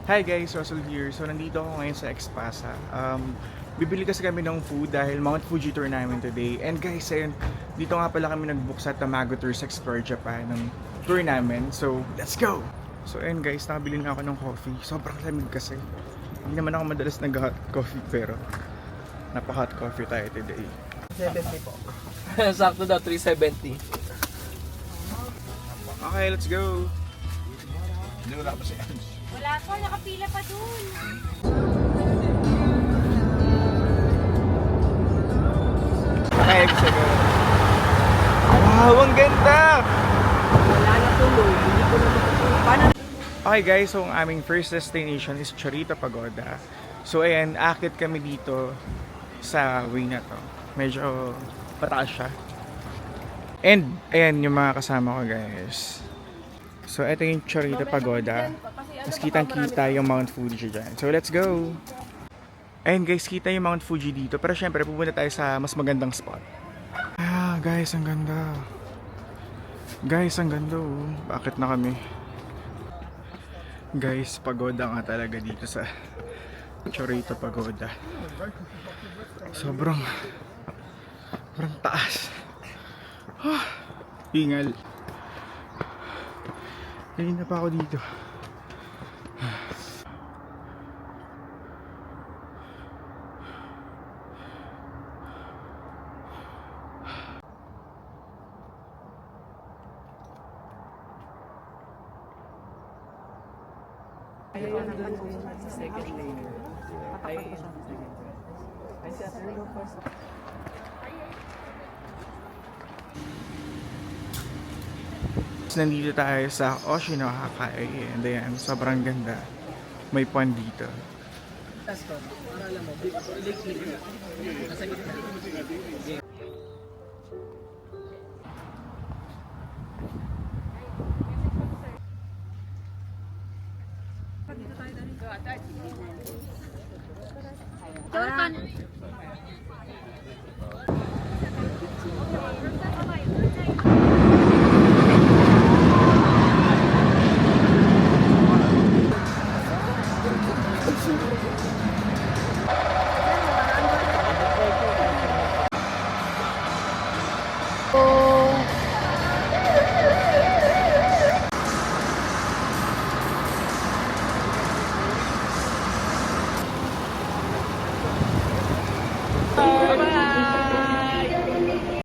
Hi guys, Russell here. So nandito ako ngayon sa Xpasa. Bibili kasi kami ng food dahil Mount Fuji tour namin today. And guys, ayun, dito nga pala kami nag-book sa Tamago Tours Explore Japan ng tour namin. So, let's go! So ayun guys, nakabili na ako ng coffee. Sobrang lamig kasi. Hindi naman ako madalas nag-hot coffee pero napaka-hot coffee tayo today. 70 po. Sakto daw, 370. Okay, let's go! Hindi wala pa si Ange. Wala pa, nakapila pa dun. Okay, let's go! Wow, ang ganda! Wala na tuloy. Hindi ko na paano? Okay guys, so ang aming first destination is Chorita Pagoda. So ayan, akit kami dito sa way na to. Medyo pataas siya. And ayan yung mga kasama ko guys. So ito yung Chorita Pagoda. Mas kitang kita yung Mount Fuji dyan. So let's go! Ayan guys, kita yung Mount Fuji dito. Pero syempre pupunta tayo sa mas magandang spot. Ah guys, ang ganda. Guys, ang ganda oh. Bakit na kami? Guys, pagoda nga talaga dito sa Chorita Pagoda. Sobrang taas. Hingal. Kanina pa ako dito. Second layer. Nandito tayo sa Oshinohaka and ayan, sobrang ganda. May pond dito. Last one. Para alam mo, lake. Nasa gitna.